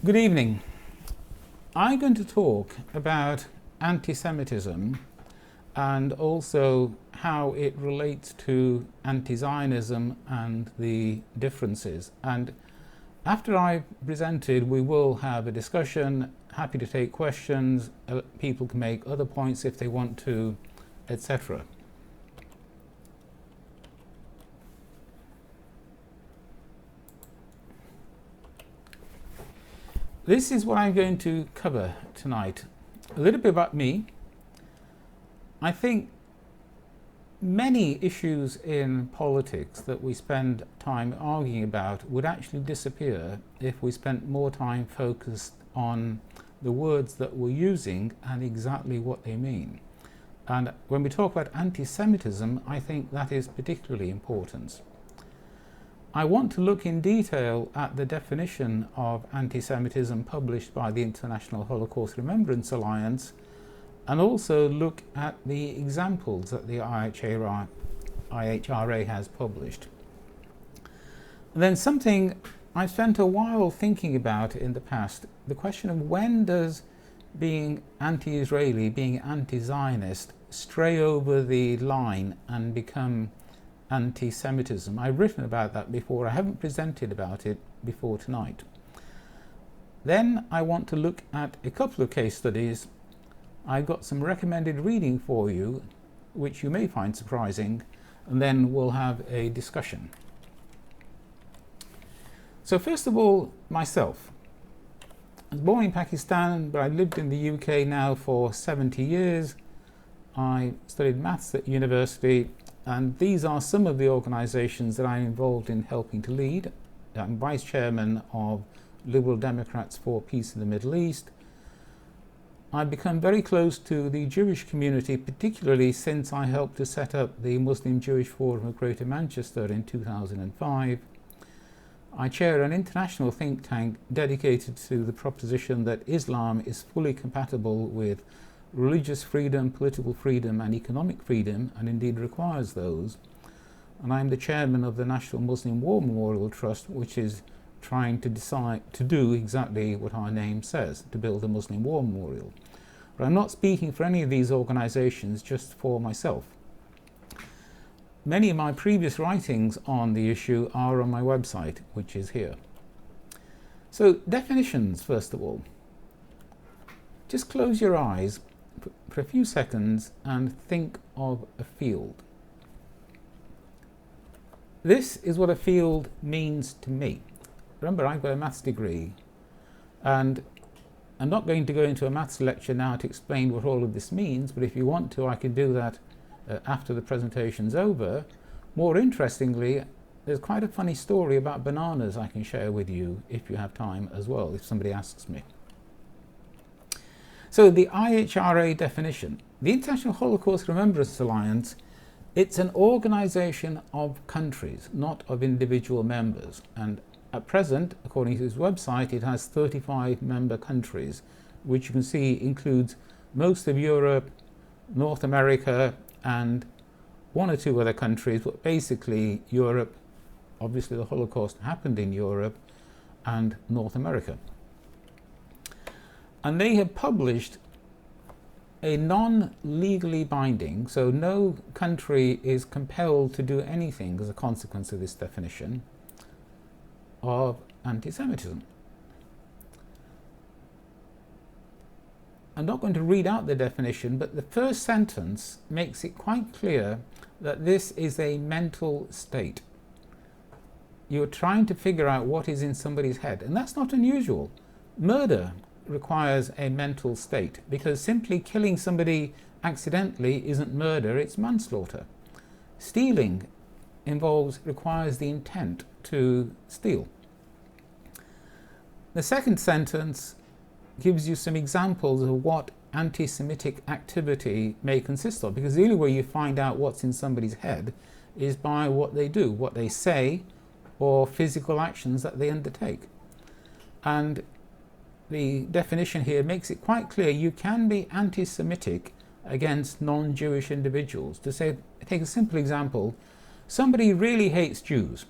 Good evening. I'm going to talk about anti-Semitism and also how it relates to anti-Zionism and the differences. And after I've presented, we will have a discussion. Happy to take questions. People can make other points if they want to, etc. This is what I'm going to cover tonight. A little bit about me. I think many issues in politics that we spend time arguing about would actually disappear if we spent more time focused on the words that we're using and exactly what they mean. And when we talk about anti-Semitism, I think that is particularly important. I want to look in detail at the definition of anti-Semitism published by the International Holocaust Remembrance Alliance, and also look at the examples that the IHRA has published. And then something I've spent a while thinking about in the past, the question of when does being anti-Israeli, being anti-Zionist, stray over the line and become anti-Semitism. I've written about that before. I haven't presented about it before tonight. Then I want to look at a couple of case studies. I've got some recommended reading for you, which you may find surprising, and then we'll have a discussion. So first of all, myself. I was born in Pakistan, but I've lived in the UK now for 70 years. I studied maths at university, and these are some of the organisations that I'm involved in helping to lead. I'm Vice-Chairman of Liberal Democrats for Peace in the Middle East. I've become very close to the Jewish community, particularly since I helped to set up the Muslim Jewish Forum of Greater Manchester in 2005. I chair an international think tank dedicated to the proposition that Islam is fully compatible with religious freedom, political freedom and economic freedom, and indeed requires those. And I'm the chairman of the National Muslim War Memorial Trust, which is trying to decide to do exactly what our name says, to build a Muslim War Memorial. But I'm not speaking for any of these organizations, just for myself. Many of my previous writings on the issue are on my website, which is here. So definitions, first of all. Just close your eyes for a few seconds and think of a field. This is what a field means to me. Remember, I've got a maths degree, and I'm not going to go into a maths lecture now to explain what all of this means, but if you want to, I can do that after the presentation's over. More interestingly, there's quite a funny story about bananas I can share with you if you have time as well, if somebody asks me. So the IHRA definition, the International Holocaust Remembrance Alliance, it's an organization of countries, not of individual members. And at present, according to its website, it has 35 member countries, which you can see includes most of Europe, North America, and one or two other countries, but basically Europe, obviously the Holocaust happened in Europe, and North America. And they have published a non-legally binding, so no country is compelled to do anything as a consequence of this definition, of anti-Semitism. I'm not going to read out the definition, but the first sentence makes it quite clear that this is a mental state. You're trying to figure out what is in somebody's head, and that's not unusual. Murder requires a mental state, because simply killing somebody accidentally isn't murder, it's manslaughter. Stealing requires the intent to steal. The second sentence gives you some examples of what anti-Semitic activity may consist of, because the only way you find out what's in somebody's head is by what they do, what they say, or physical actions that they undertake. And the definition here makes it quite clear you can be anti-Semitic against non-Jewish individuals. To say, take a simple example, somebody really hates Jews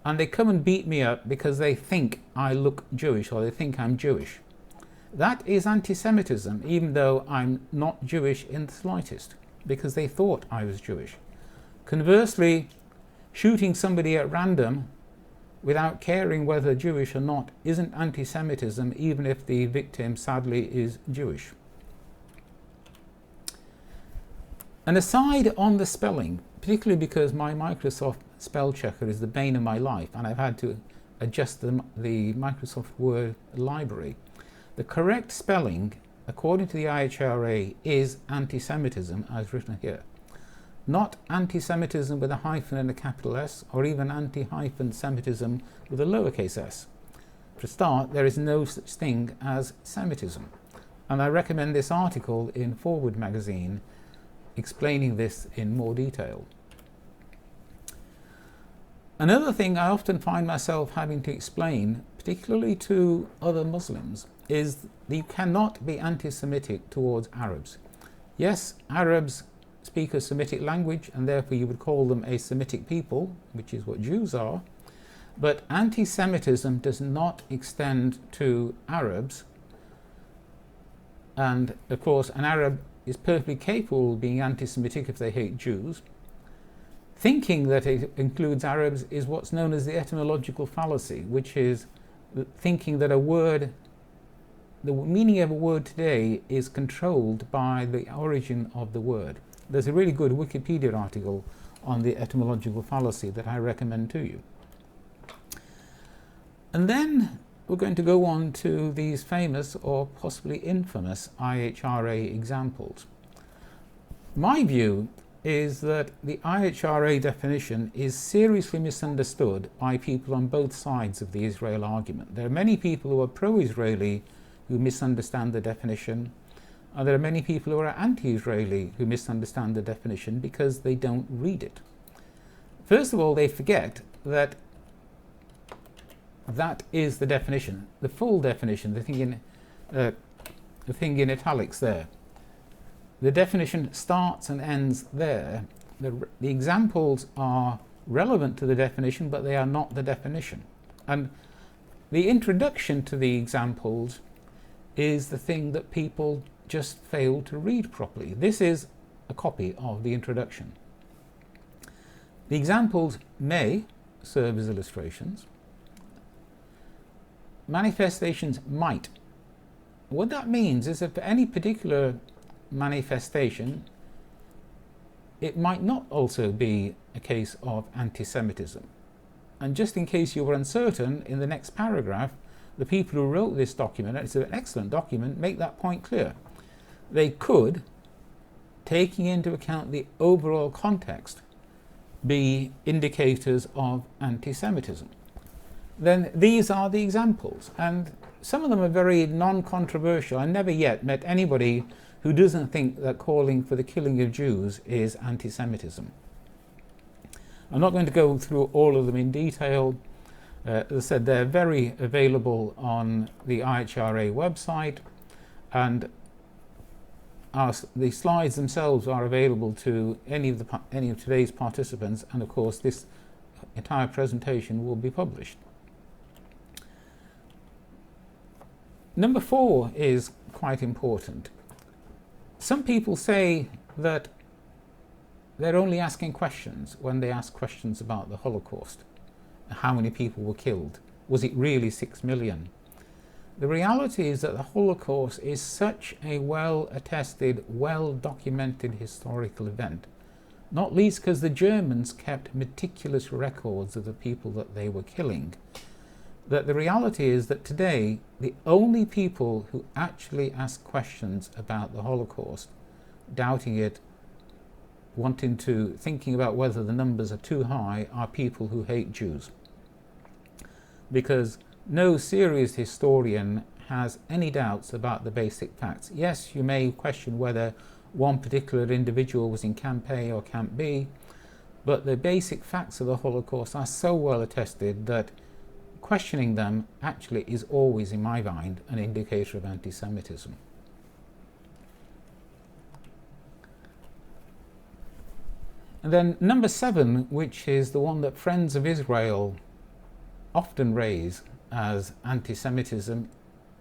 and they come and beat me up because they think I look Jewish or they think I'm Jewish. That is anti-Semitism, even though I'm not Jewish in the slightest, because they thought I was Jewish. Conversely, shooting somebody at random without caring whether Jewish or not isn't anti-Semitism, even if the victim sadly is Jewish. An aside on the spelling, particularly because my Microsoft spell checker is the bane of my life and I've had to adjust the Microsoft Word library. The correct spelling, according to the IHRA, is anti-Semitism as written here. Not anti-Semitism with a hyphen and a capital S, or even anti-Semitism with a lowercase s. For a start, there is no such thing as Semitism. And I recommend this article in Forward magazine explaining this in more detail. Another thing I often find myself having to explain, particularly to other Muslims, is that you cannot be anti-Semitic towards Arabs. Yes, Arabs speak a Semitic language and therefore you would call them a Semitic people, which is what Jews are, but anti-Semitism does not extend to Arabs, and of course an Arab is perfectly capable of being anti-Semitic if they hate Jews. Thinking that it includes Arabs is what's known as the etymological fallacy, which is thinking that a word, the meaning of a word today is controlled by the origin of the word. There's a really good Wikipedia article on the etymological fallacy that I recommend to you. And then we're going to go on to these famous or possibly infamous IHRA examples. My view is that the IHRA definition is seriously misunderstood by people on both sides of the Israel argument. There are many people who are pro-Israeli who misunderstand the definition, and there are many people who are anti-Israeli who misunderstand the definition because they don't read it. First of all, they forget that that is the definition, the full definition, the thing in italics there. The definition starts and ends there. The examples are relevant to the definition, but they are not the definition. And the introduction to the examples is the thing that people just fail to read properly. This is a copy of the introduction. The examples may serve as illustrations. Manifestations might. What that means is that for any particular manifestation, it might not also be a case of anti-Semitism. And just in case you were uncertain, in the next paragraph, the people who wrote this document, and it's an excellent document, make that point clear. They could, taking into account the overall context, be indicators of anti-Semitism. Then these are the examples, and some of them are very non-controversial. I never yet met anybody who doesn't think that calling for the killing of Jews is anti-Semitism. I'm not going to go through all of them in detail. As I said, they're very available on the IHRA website, and the slides themselves are available to any of today's participants, and of course this entire presentation will be published. Number 4 is quite important. Some people say that they're only asking questions when they ask questions about the Holocaust. How many people were killed? Was it really 6 million? The reality is that the Holocaust is such a well-attested, well-documented historical event, not least because the Germans kept meticulous records of the people that they were killing, that the reality is that today the only people who actually ask questions about the Holocaust, doubting it, thinking about whether the numbers are too high, are people who hate Jews. Because no serious historian has any doubts about the basic facts. Yes, you may question whether one particular individual was in Camp A or Camp B, but the basic facts of the Holocaust are so well attested that questioning them actually is always, in my mind, an indicator of anti-Semitism. And then number 7, which is the one that Friends of Israel often raise as anti-Semitism.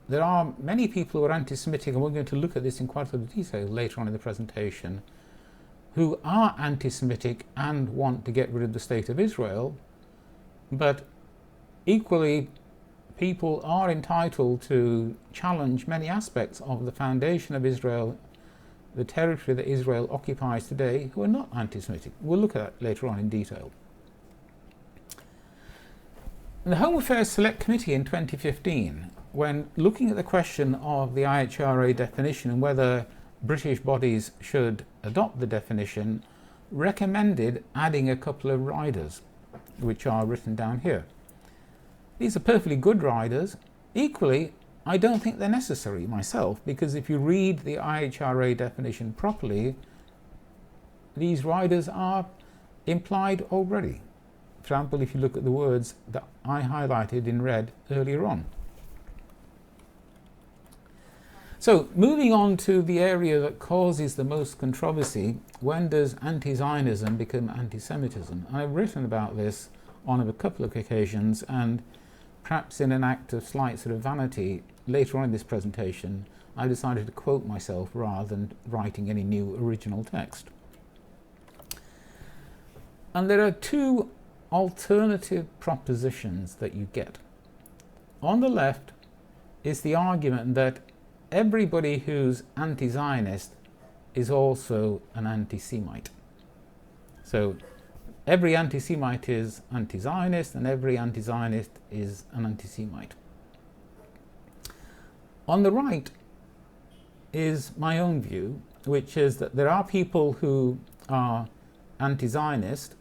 There are many people who are anti-Semitic, and we're going to look at this in quite a lot of detail later on in the presentation, who are anti-Semitic and want to get rid of the State of Israel, but equally people are entitled to challenge many aspects of the foundation of Israel, the territory that Israel occupies today, who are not anti-Semitic. We'll look at that later on in detail. The Home Affairs Select Committee in 2015, when looking at the question of the IHRA definition and whether British bodies should adopt the definition, recommended adding a couple of riders, which are written down here. These are perfectly good riders. Equally, I don't think they're necessary myself, because if you read the IHRA definition properly, these riders are implied already. For example, if you look at the words that I highlighted in red earlier on. So, moving on to the area that causes the most controversy, when does anti-Zionism become anti-Semitism? I've written about this on a couple of occasions, and perhaps in an act of slight sort of vanity, later on in this presentation, I decided to quote myself rather than writing any new original text. And there are two alternative propositions that you get. On the left is the argument that everybody who's anti-Zionist is also an anti-Semite. So every anti-Semite is anti-Zionist, and every anti-Zionist is an anti-Semite. On the right is my own view, which is that there are people who are anti-Zionist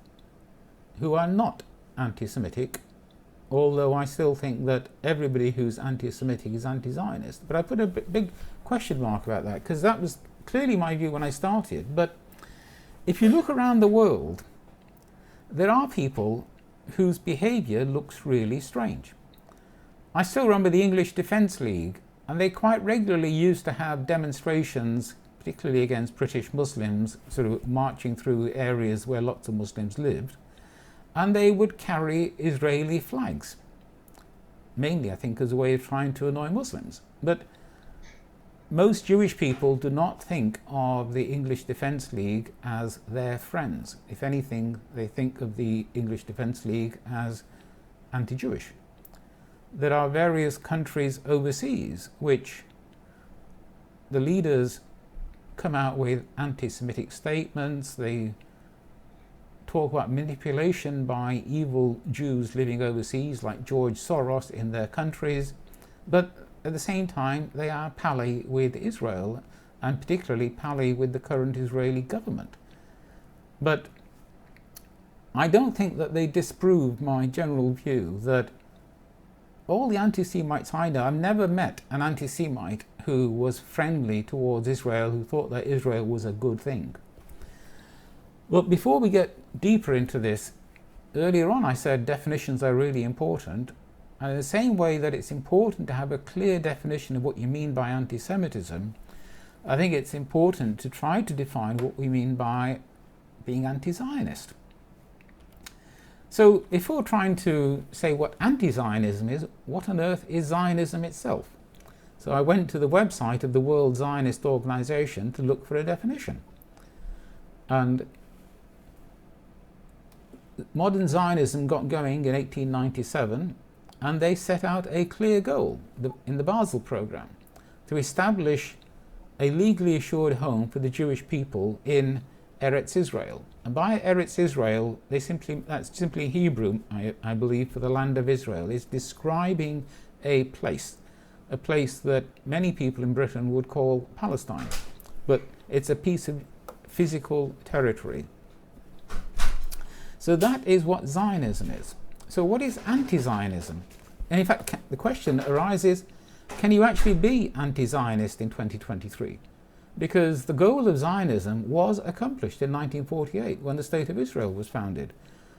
who are not anti-Semitic, although I still think that everybody who's anti-Semitic is anti-Zionist. But I put a big question mark about that, because that was clearly my view when I started. But if you look around the world, there are people whose behaviour looks really strange. I still remember the English Defence League, and they quite regularly used to have demonstrations, particularly against British Muslims, sort of marching through areas where lots of Muslims lived, and they would carry Israeli flags, mainly I think as a way of trying to annoy Muslims. But most Jewish people do not think of the English Defence League as their friends. If anything, they think of the English Defence League as anti-Jewish. There are various countries overseas which the leaders come out with anti-Semitic statements. They talk about manipulation by evil Jews living overseas, like George Soros in their countries. But at the same time, they are pally with Israel, and particularly pally with the current Israeli government. But I don't think that they disprove my general view that all the anti-Semites I know, I've never met an anti-Semite who was friendly towards Israel, who thought that Israel was a good thing. Well, before we get deeper into this, earlier on I said definitions are really important. And in the same way that it's important to have a clear definition of what you mean by anti-Semitism, I think it's important to try to define what we mean by being anti-Zionist. So before trying to say what anti-Zionism is, what on earth is Zionism itself? So I went to the website of the World Zionist Organization to look for a definition. And modern Zionism got going in 1897, and they set out a clear goal in the Basel Programme to establish a legally assured home for the Jewish people in Eretz Israel. And by Eretz Israel, that's simply Hebrew, I believe, for the land of Israel. It's describing a place that many people in Britain would call Palestine. But it's a piece of physical territory. So that is what Zionism is. So what is anti-Zionism? And in fact, the question arises, can you actually be anti-Zionist in 2023? Because the goal of Zionism was accomplished in 1948 when the State of Israel was founded.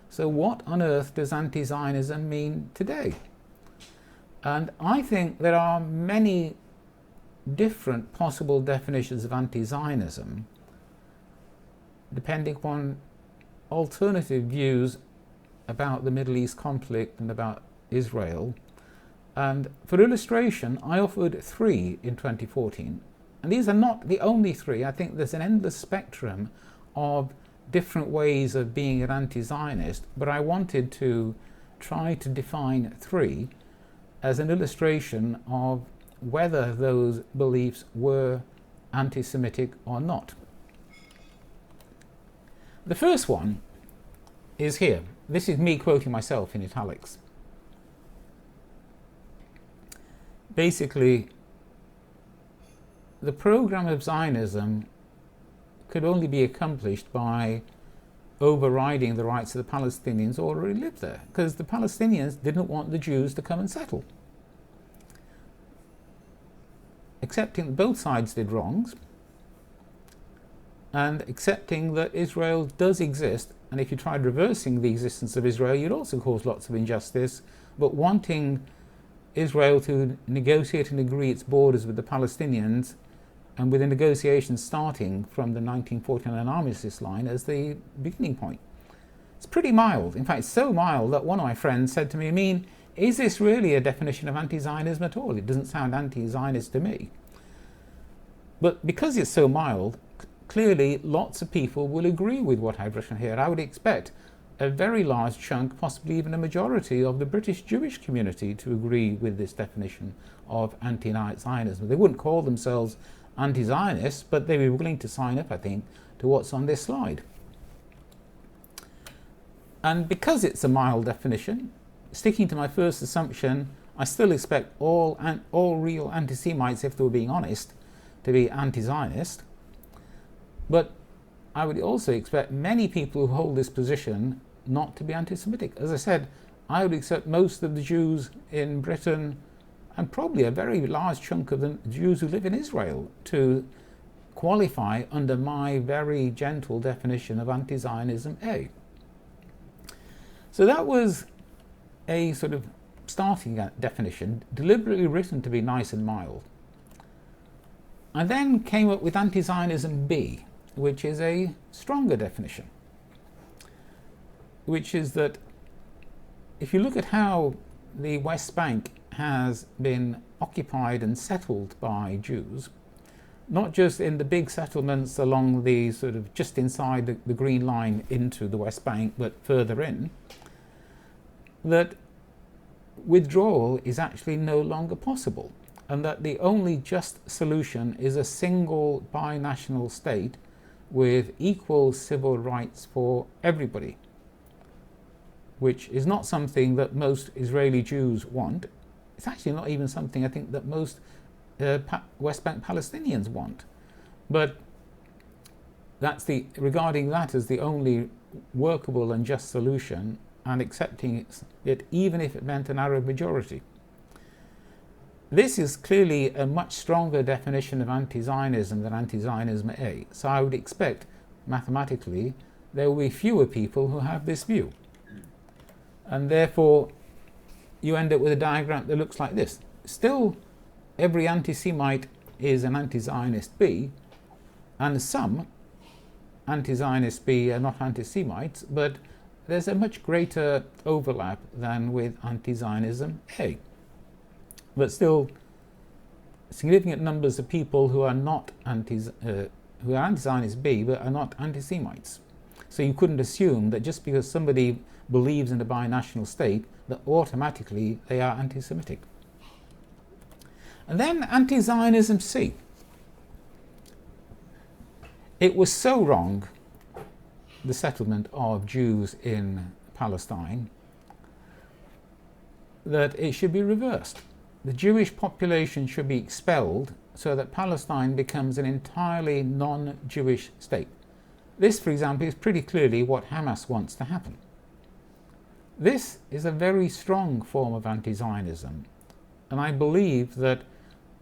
So what on earth does anti-Zionism mean today? And I think there are many different possible definitions of anti-Zionism depending upon alternative views about the Middle East conflict and about Israel. And for illustration, I offered 3 in 2014. And these are not the only 3. I think there's an endless spectrum of different ways of being an anti-Zionist, but I wanted to try to define 3 as an illustration of whether those beliefs were anti-Semitic or not. The first one is here. This is me quoting myself in italics. Basically, the program of Zionism could only be accomplished by overriding the rights of the Palestinians who already lived there, because the Palestinians didn't want the Jews to come and settle. Accepting that both sides did wrongs, and accepting that Israel does exist, and if you tried reversing the existence of Israel, you'd also cause lots of injustice, but wanting Israel to negotiate and agree its borders with the Palestinians, and with the negotiations starting from the 1949 armistice line as the beginning point. It's pretty mild. In fact, it's so mild that one of my friends said to me, Amin, is this really a definition of anti-Zionism at all? It doesn't sound anti-Zionist to me. But because it's so mild, clearly lots of people will agree with what I've written here. I would expect a very large chunk, possibly even a majority of the British Jewish community to agree with this definition of anti-Zionism. They wouldn't call themselves anti-Zionists, but they were willing to sign up, I think, to what's on this slide. And because it's a mild definition, sticking to my first assumption, I still expect all real anti-Semites, if they were being honest, to be anti-Zionist. But I would also expect many people who hold this position not to be anti-Semitic. As I said, I would accept most of the Jews in Britain, and probably a very large chunk of the Jews who live in Israel, to qualify under my very gentle definition of anti-Zionism A. So that was a sort of starting definition, deliberately written to be nice and mild. I then came up with anti-Zionism B, which is a stronger definition, which is that if you look at how the West Bank has been occupied and settled by Jews, not just in the big settlements along the sort of just inside the green line into the West Bank, but further in, that withdrawal is actually no longer possible, and that the only just solution is a single binational state with equal civil rights for everybody, which is not something that most Israeli Jews want. It's actually not even something I think that most West Bank Palestinians want. But regarding that as the only workable and just solution, and accepting it even if it meant an Arab majority. This is clearly a much stronger definition of anti-Zionism than anti-Zionism A. So I would expect, mathematically, there will be fewer people who have this view. And therefore, you end up with a diagram that looks like this. Still, every anti-Semite is an anti-Zionist B, and some anti-Zionist B are not anti-Semites, but there's a much greater overlap than with anti-Zionism A. But still, significant numbers of people who are not anti-Zionist B but are not anti-Semites. So you couldn't assume that just because somebody believes in a binational state that automatically they are anti-Semitic. And then anti-Zionism C. It was so wrong, the settlement of Jews in Palestine, that it should be reversed. The Jewish population should be expelled so that Palestine becomes an entirely non-Jewish state. This, for example, is pretty clearly what Hamas wants to happen. This is a very strong form of anti-Zionism, and I believe that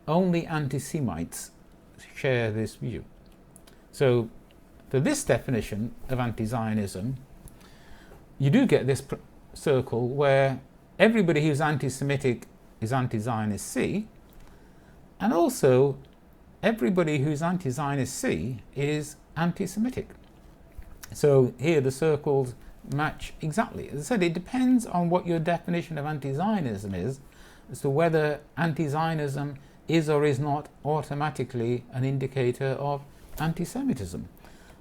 only anti-Semites share this view. So, for this definition of anti-Zionism, you do get this circle where everybody who's anti-Semitic is anti-Zionist C, and also everybody who's anti-Zionist C is anti-Semitic. So here the circles match exactly. As I said, it depends on what your definition of anti-Zionism is, as to whether anti-Zionism is or is not automatically an indicator of anti-Semitism.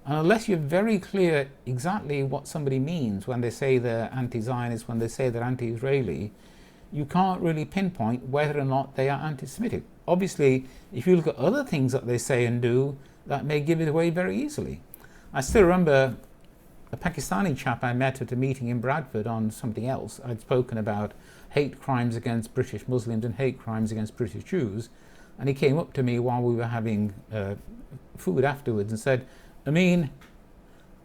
And unless you're very clear exactly what somebody means when they say they're anti-Zionist, when they say they're anti-Israeli, you can't really pinpoint whether or not they are anti-Semitic. Obviously, if you look at other things that they say and do, that may give it away very easily. I still remember a Pakistani chap I met at a meeting in Bradford on something else. I'd spoken about hate crimes against British Muslims and hate crimes against British Jews, and he came up to me while we were having food afterwards and said, "Amin,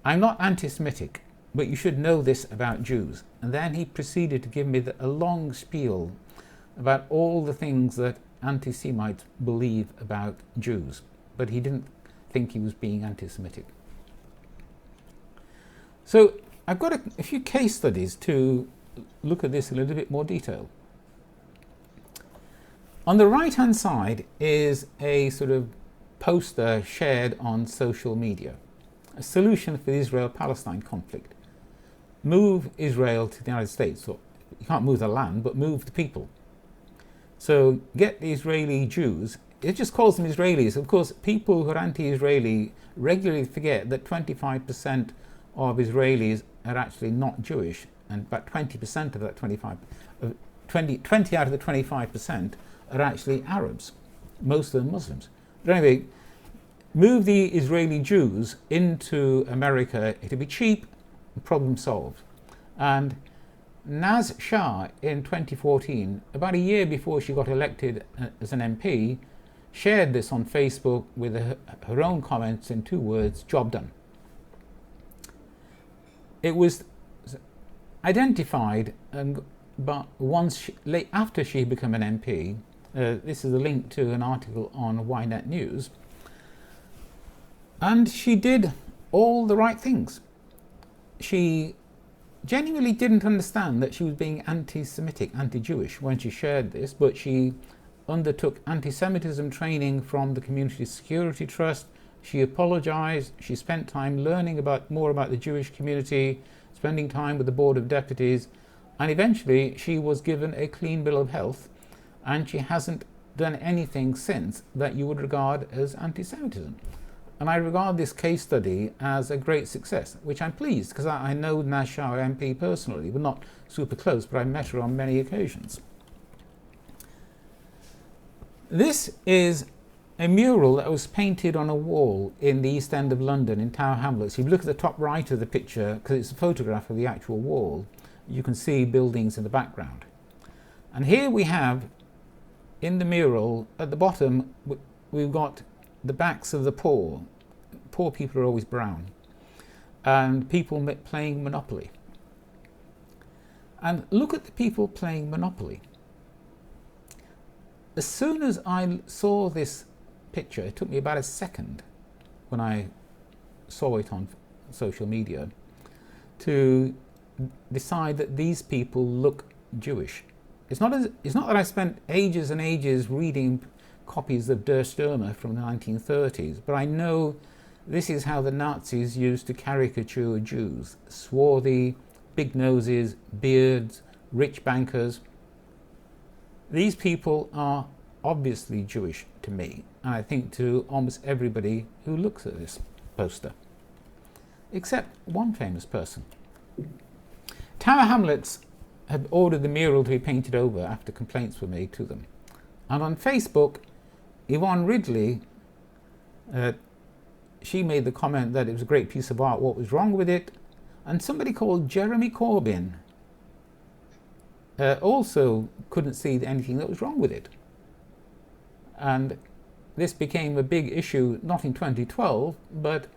I'm not anti-Semitic, but you should know this about Jews." And then he proceeded to give me a long spiel about all the things that anti-Semites believe about Jews, but he didn't think he was being anti-Semitic. So I've got a few case studies to look at this in a little bit more detail. On the right hand side is a sort of poster shared on social media, a solution for the Israel-Palestine conflict. Move Israel to the United States. So you can't move the land, but move the people. So get the Israeli Jews. It just calls them Israelis. Of course, people who are anti-Israeli regularly forget that 25% of Israelis are actually not Jewish, and about 20% of that 20 out of the 25% are actually Arabs, most of them Muslims. But anyway, move the Israeli Jews into America, it'll be cheap, problem solved. And Naz Shah in 2014, about a year before she got elected as an MP, shared this on Facebook with her own comments in 2 words: job done. It was identified, but after she became an MP, this is a link to an article on Ynet News, and she did all the right things. She genuinely didn't understand that she was being anti-Semitic, anti-Jewish when she shared this, but she undertook anti-Semitism training from the Community Security Trust. She apologized. She spent time learning more about the Jewish community, spending time with the Board of Deputies, and eventually she was given a clean bill of health, and she hasn't done anything since that you would regard as anti-Semitism. And I regard this case study as a great success, which I'm pleased, because I know Naz Shah MP personally. We're not super close, but I've met her on many occasions. This is a mural that was painted on a wall in the East End of London in Tower Hamlets. If you look at the top right of the picture, because it's a photograph of the actual wall, you can see buildings in the background. And here we have, in the mural, at the bottom, we've got the backs of the poor. Poor people are always brown. And people playing Monopoly. And look at the people playing Monopoly. As soon as I saw this picture, it took me about a second when I saw it on social media to decide that these people look Jewish. It's not that I spent ages and ages reading copies of Der Stürmer from the 1930s, but I know this is how the Nazis used to caricature Jews: swarthy, big noses, beards, rich bankers. These people are obviously Jewish to me, and I think to almost everybody who looks at this poster, except one famous person. Tower Hamlets had ordered the mural to be painted over after complaints were made to them. And on Facebook, Yvonne Ridley, she made the comment that it was a great piece of art, what was wrong with it? And somebody called Jeremy Corbyn also couldn't see anything that was wrong with it. And this became a big issue, not in 2012, but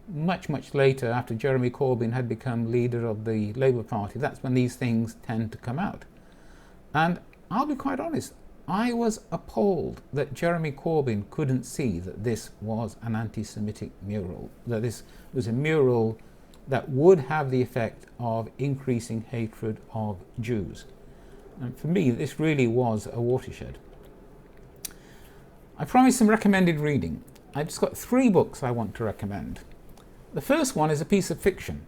much, much later, after Jeremy Corbyn had become leader of the Labour Party. That's when these things tend to come out. And I'll be quite honest, I was appalled that Jeremy Corbyn couldn't see that this was an anti-Semitic mural, that this was a mural that would have the effect of increasing hatred of Jews. And for me, this really was a watershed. I promised some recommended reading. I've just got 3 books I want to recommend. The first one is a piece of fiction.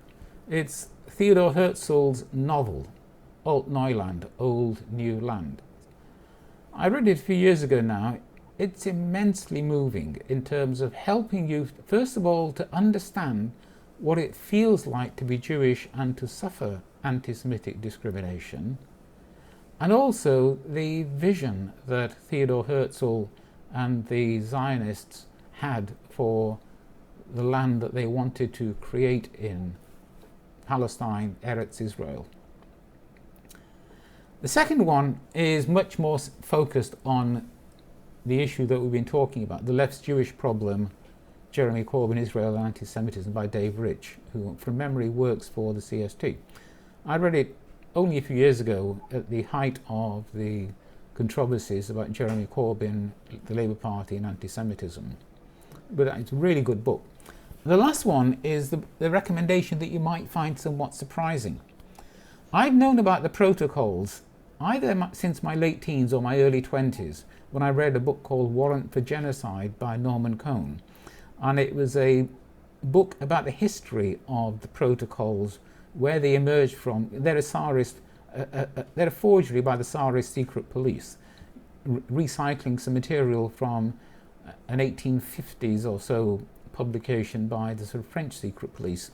It's Theodor Herzl's novel, Alt Neuland, Old New Land. I read it a few years ago now. It's immensely moving in terms of helping you, first of all, to understand what it feels like to be Jewish and to suffer anti-Semitic discrimination, and also the vision that Theodor Herzl and the Zionists had for the land that they wanted to create in Palestine, Eretz Israel. The second one is much more focused on the issue that we've been talking about, the left's Jewish problem, Jeremy Corbyn, Israel and Anti-Semitism, by Dave Rich, who from memory works for the CST. I read it only a few years ago at the height of the controversies about Jeremy Corbyn, the Labour Party and anti-Semitism. But it's a really good book. The last one is the recommendation that you might find somewhat surprising. I've known about the protocols either since my late teens or my early 20s, when I read a book called Warrant for Genocide by Norman Cohn. And it was a book about the history of the protocols, where they emerged from. They're a forgery by the Tsarist secret police, recycling some material from an 1850s or so publication by the sort of French secret police,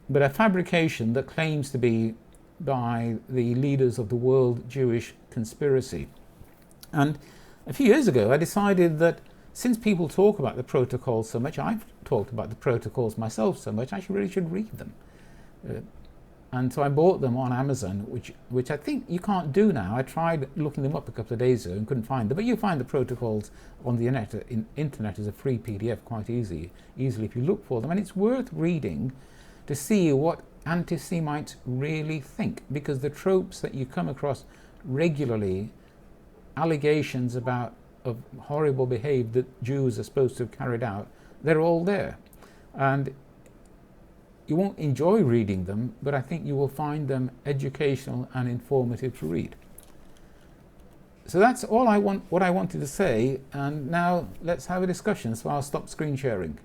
but a fabrication that claims to be by the leaders of the World Jewish Conspiracy. And a few years ago I decided that since people talk about the protocols so much, I've talked about the protocols myself so much, I really should read them. And so I bought them on Amazon, which I think you can't do now. I tried looking them up a couple of days ago and couldn't find them, but you find the protocols on the internet as a free PDF quite easily if you look for them. And it's worth reading to see what anti-Semites really think, because the tropes that you come across regularly, allegations of horrible behavior that Jews are supposed to have carried out, they're all there. And you won't enjoy reading them, but I think you will find them educational and informative to read. So that's all what I wanted to say, and now let's have a discussion, so I'll stop screen sharing.